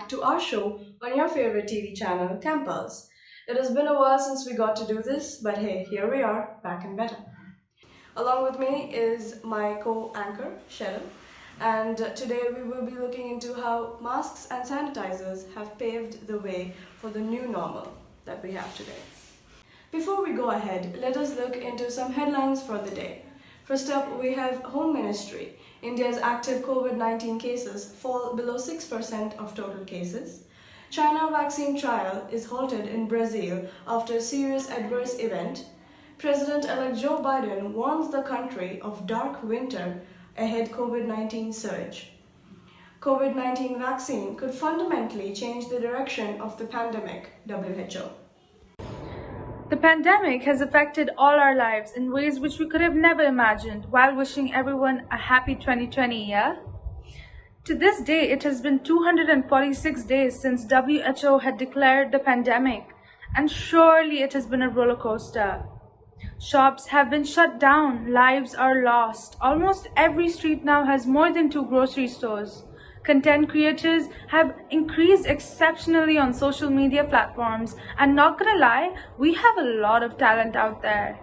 back to our show on your favorite TV channel, Campus. It has been a while since we got to do this, but hey, here we are, back and better. Along with me is my co-anchor, Cheryl, and today we will be looking into how masks and sanitizers have paved the way for the new normal that we have today. Before we go ahead, let us look into some headlines for the day. First up, we have Home Ministry. India's active COVID-19 cases fall below 6% of total cases. China vaccine trial is halted in Brazil after serious adverse event. President-elect Joe Biden warns the country of dark winter ahead COVID-19 surge. COVID-19 vaccine could fundamentally change the direction of the pandemic, WHO. The pandemic has affected all our lives in ways which we could have never imagined, while wishing everyone a happy 2020 year. To this day, it has been 246 days since WHO had declared the pandemic, and surely it has been a roller coaster. Shops have been shut down, lives are lost. Almost every street now has more than 2 grocery stores. Content creators have increased exceptionally on social media platforms, and not gonna lie, we have a lot of talent out there.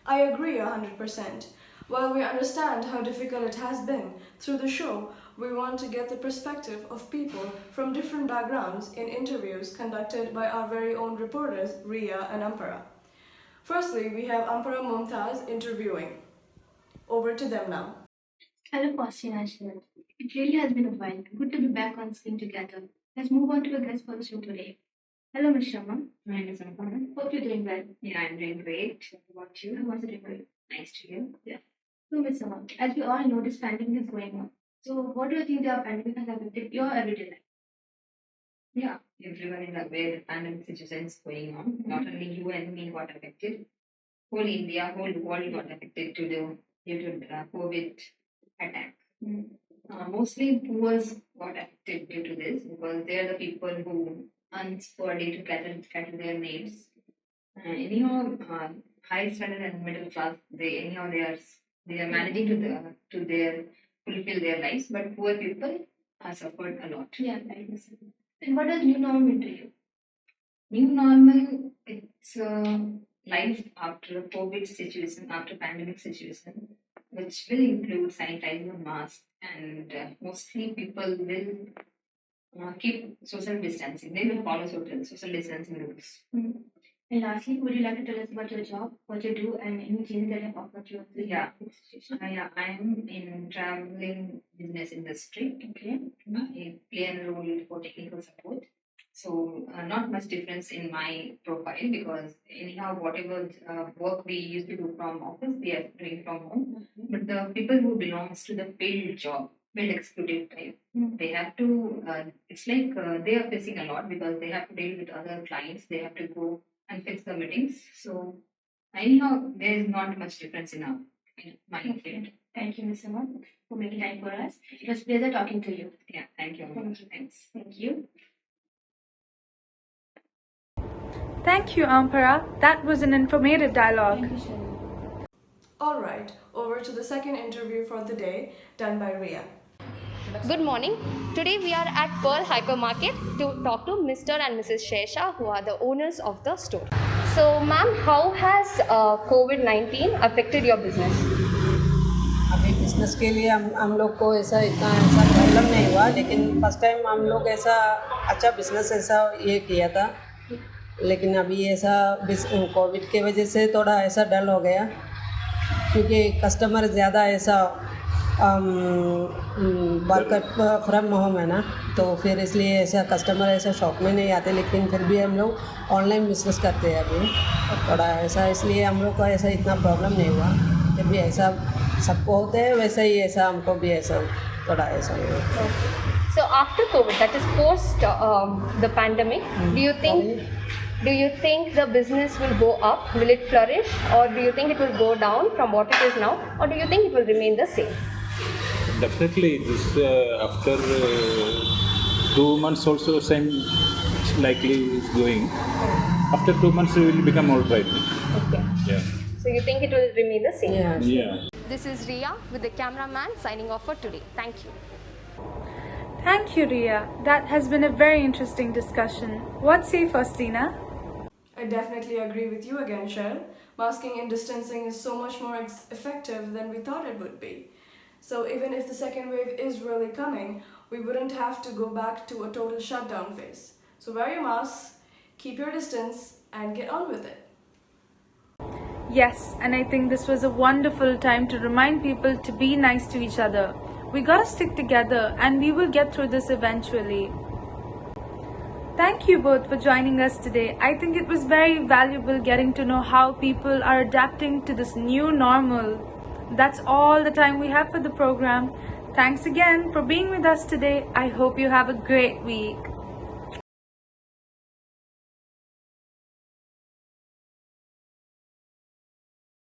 I agree 100%. While we understand how difficult it has been, through the show, we want to get the perspective of people from different backgrounds in interviews conducted by our very own reporters, Ria and Ampara. Firstly, we have Ampara Mumtaz interviewing. Over to them now. Hello, Austin Ashland. It really has been a while. Good to be back on screen together. Let's move on to the guest for the show today. Hello, Ms. Sharma. My name is Anupama. Hope you're doing well. Yeah, I'm doing great. What about you? I'm also doing well. Nice to hear. So, Ms. Sharma, as we all know, this pandemic is going on. So, what do you think the pandemic has affected your everyday life? Yeah, everyone is aware the pandemic situation is going on. Not only you and me got affected, whole India, whole world got affected due to the COVID attack. Mostly poors got affected due to this because they are the people who earn per day to cater their needs. High standard and middle class, they are managing to their fulfill their lives, but poor people are suffered a lot. Yeah, right. Ms. Sharma. And what does new normal mean to you? New normal, it's life after COVID situation, after pandemic situation, which will include sanitizer, mask, and mostly people will keep social distancing. They will follow social distancing rules. And lastly, would you like to tell us about your job, what you do, and any changes that have occurred to you? Yeah. I am in traveling business industry. Okay. I play a role for technical support. So not much difference in my profile because anyhow whatever work we used to do from office we are doing from home. But the people who belongs to the field job, field executive type, they have to. It's like they are facing a lot because they have to deal with other clients. They have to go and fix the meetings. So anyhow, there is not much difference in my field. Thank you, Ms. Sharma, for making time for us. It was a pleasure talking to you. Yeah, thank you. Thanks. Thank you. Thank you, Ampara. That was an informative dialogue. Thank you, Sharma. Alright, over to the second interview for the day, done by Ria. Good morning. Today we are at Pearl Hypermarket to talk to Mr. and Mrs. Shesha, who are the owners of the store. So, ma'am, how has COVID-19 affected your business? अभी business के लिए हम लोग को ऐसा problem नहीं हुआ, लेकिन फर्स्ट टाइम हम लोग ऐसा अच्छा बिजनेस ऐसा ये किया था, लेकिन अभी ऐसा कोविड के वजह से थोड़ा ऐसा डल हो गया क्योंकि कस्टमर ज़्यादा ऐसा वर्क फ्रॉम होम है ना, तो फिर इसलिए ऐसा कस्टमर ऐसा शॉप में नहीं आते, लेकिन फिर भी हम लोग ऑनलाइन बिजनेस करते हैं अभी थोड़ा ऐसा, इसलिए हम लोग को ऐसा इतना प्रॉब्लम नहीं हुआ। फिर भी ऐसा सबको होते हैं वैसा ही ऐसा हमको भी ऐसा थोड़ा ऐसा हुआ। So, after COVID, that is post the pandemic, do you think the business will go up? Will it flourish, or do you think it will go down from what it is now, or do you think it will remain the same? Definitely, this after 2 months also same likely is going. After 2 months, it will become all right. Okay. Yeah. So you think it will remain the same? Yeah. This is Ria with the cameraman signing off for today. Thank you. Thank you, Ria. That has been a very interesting discussion. What say, Faustina? I definitely agree with you again, Cheryl. Masking and distancing is so much more effective than we thought it would be. So even if the second wave is really coming, we wouldn't have to go back to a total shutdown phase. So wear your masks, keep your distance, and get on with it. Yes, and I think this was a wonderful time to remind people to be nice to each other. We gotta stick together and we will get through this eventually. Thank you both for joining us today. I think it was very valuable getting to know how people are adapting to this new normal. That's all the time we have for the program. Thanks again for being with us today. I hope you have a great week.